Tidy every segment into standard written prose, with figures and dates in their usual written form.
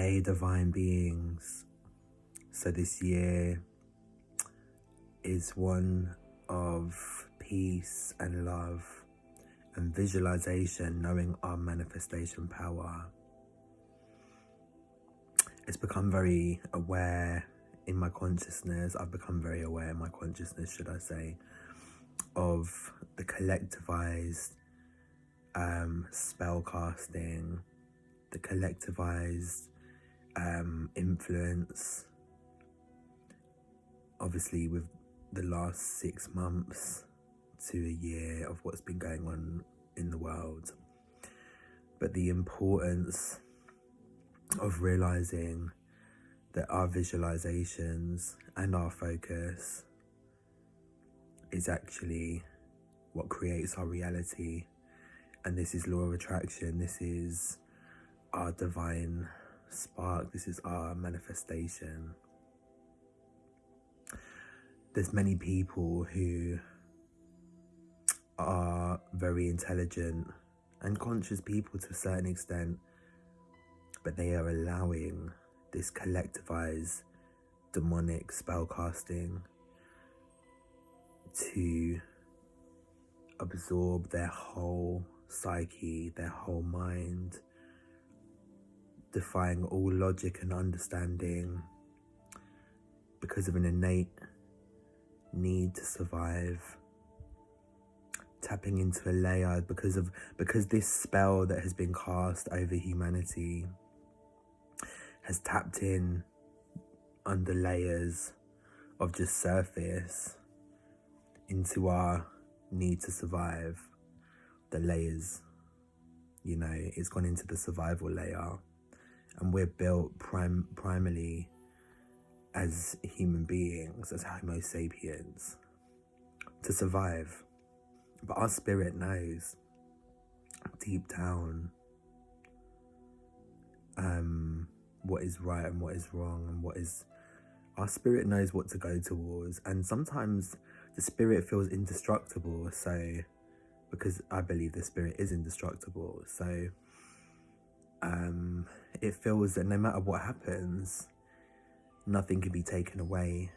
Hey divine beings, so this year is one of peace and love and visualization, knowing our manifestation power. It's become very aware in my consciousness, I've become very aware in my consciousness, should I say, of the collectivized spell casting, the collectivized influence, obviously with the last 6 months to a year of what's been going on in the world. But the importance of realizing that our visualizations and our focus is actually what creates our reality. And this is law of attraction, this is our divine spark, this is our manifestation. There's many people who are very intelligent and conscious people to a certain extent, but they are allowing this collectivized demonic spellcasting to absorb their whole psyche, their whole mind, defying all logic and understanding because of an innate need to survive, tapping into a layer because this spell that has been cast over humanity has tapped in under layers of just surface into our need to survive. The layers, it's gone into the survival layer, and we're built primarily as human beings, as Homo sapiens, to survive. But our spirit knows deep down what is right and what is wrong, and our spirit knows what to go towards. And sometimes the spirit feels indestructible, so because I believe the spirit is indestructible, so it feels that no matter what happens, nothing can be taken away.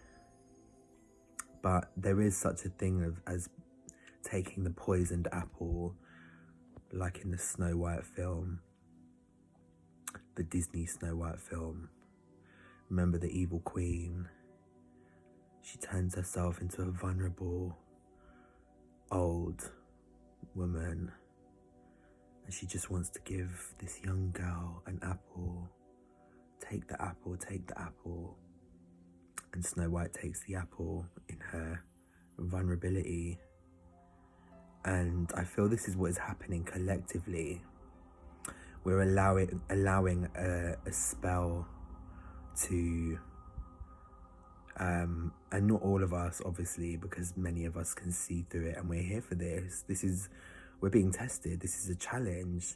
But there is such a thing as taking the poisoned apple, like in the Snow White film, the Disney Snow White film. Remember the evil queen? She turns herself into a vulnerable old woman, and she just wants to give this young girl an apple. Take the apple, take the apple. And Snow White takes the apple in her vulnerability. And I feel this is what is happening collectively. We're allowing a spell to, and not all of us, obviously, because many of us can see through it, and we're here for this. We're being tested. This is a challenge.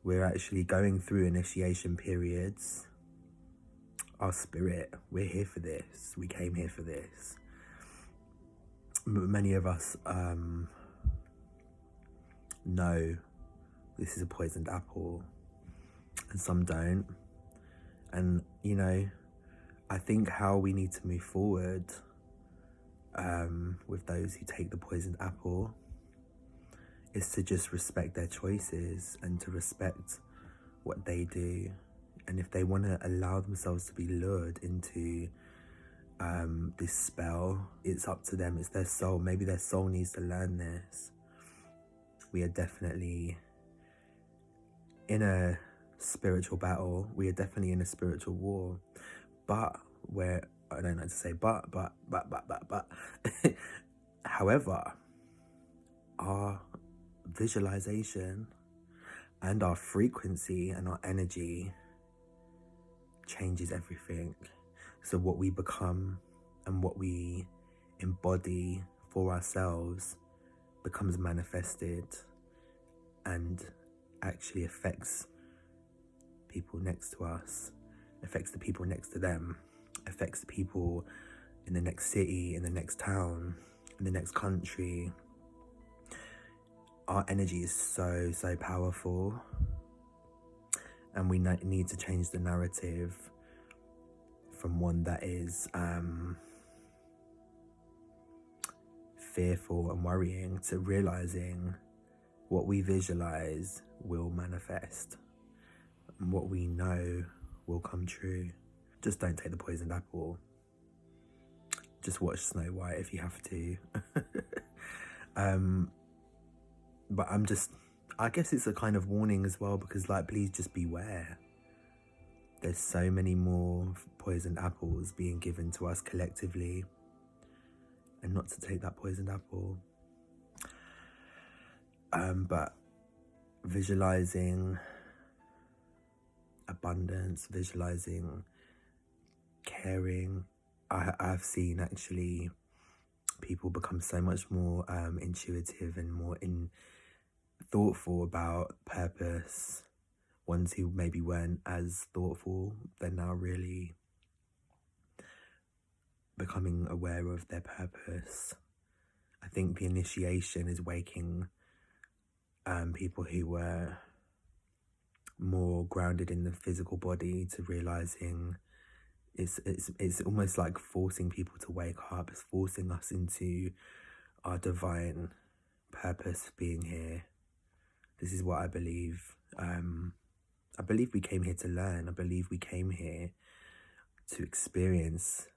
We're actually going through initiation periods. Our spirit, we're here for this. We came here for this. But many of us know this is a poisoned apple, and some don't. And I think how we need to move forward with those who take the poisoned apple is to just respect their choices and to respect what they do. And if they want to allow themselves to be lured into this spell, it's up to them. It's their soul. Maybe their soul needs to learn this. We are definitely in a spiritual battle. We are definitely in a spiritual war. But I don't like to say but. However, our visualization and our frequency and our energy changes everything. So what we become and what we embody for ourselves becomes manifested and actually affects people next to us, affects the people next to them, affects the people in the next city, in the next town, in the next country. Our energy is so powerful, And we need to change the narrative from one that is fearful and worrying to realizing what we visualize will manifest, and what we know will come true. Just don't take the poisoned apple. Just watch Snow White if you have to. But I guess it's a kind of warning as well, because like, please just beware. There's so many more poisoned apples being given to us collectively, and not to take that poisoned apple. But visualizing abundance, visualizing caring, I've seen actually people become so much more intuitive and more thoughtful about purpose. Ones who maybe weren't as thoughtful, they're now really becoming aware of their purpose. I think the initiation is waking people who were more grounded in the physical body to realizing it's almost like forcing people to wake up. It's forcing us into our divine purpose being here. This is what I believe. I believe we came here to learn. I believe we came here to experience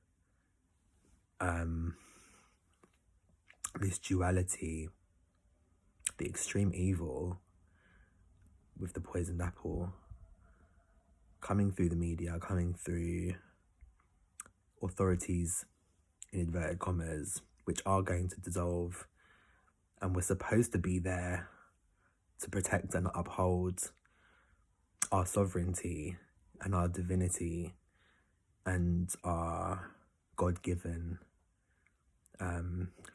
this duality, the extreme evil with the poisoned apple coming through the media, coming through authorities, in inverted commas, which are going to dissolve, and we're supposed to be there to protect and uphold our sovereignty and our divinity and our God-given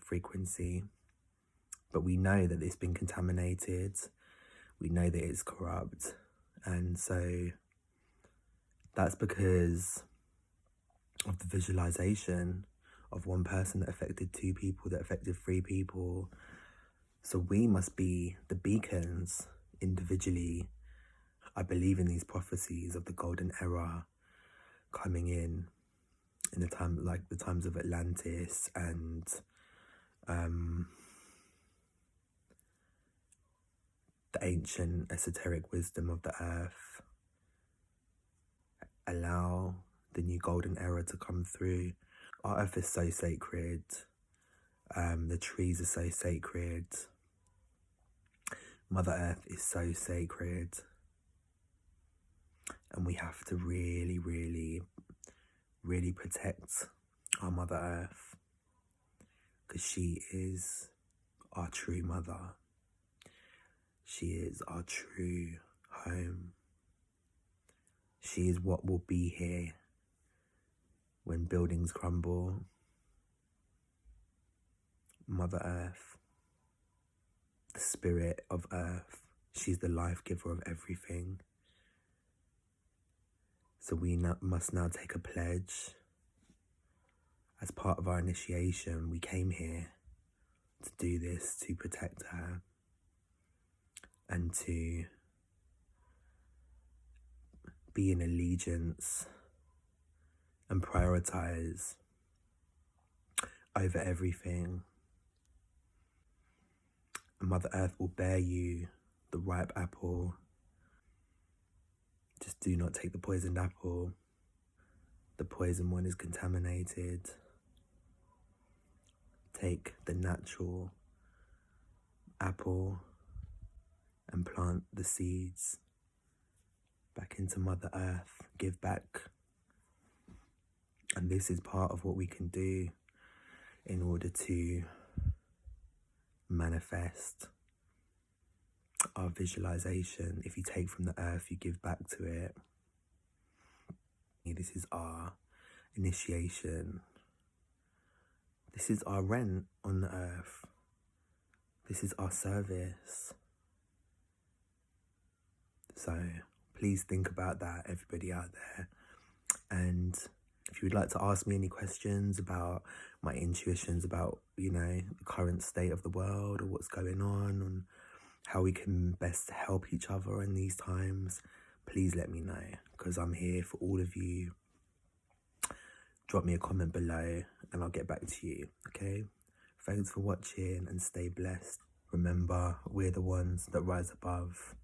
frequency. But we know that it's been contaminated. We know that it's corrupt. And so that's because of the visualization of one person that affected 2 people, that affected 3 people. So we must be the beacons individually. I believe in these prophecies of the golden era coming in the time, like the times of Atlantis and the ancient esoteric wisdom of the earth. Allow the new golden era to come through. Our earth is so sacred. The trees are so sacred. Mother Earth is so sacred. And we have to really, really, really protect our Mother Earth, because she is our true mother. She is our true home. She is what will be here when buildings crumble. Mother Earth, the spirit of Earth, she's the life giver of everything. So we must now take a pledge. As part of our initiation, we came here to do this, to protect her and to be in allegiance and prioritize over everything. Mother Earth will bear you the ripe apple. Just do not take the poisoned apple. The poison one is contaminated. Take the natural apple and plant the seeds back into Mother Earth. Give back. And this is part of what we can do in order to manifest our visualization. If you take from the earth, you give back to it. This is our initiation. This is our rent on the earth. This is our service. So please think about that, everybody out there. And if you would like to ask me any questions about my intuitions about, the current state of the world or what's going on and how we can best help each other in these times, please let me know, because I'm here for all of you. Drop me a comment below and I'll get back to you, okay? Thanks for watching and stay blessed. Remember, we're the ones that rise above.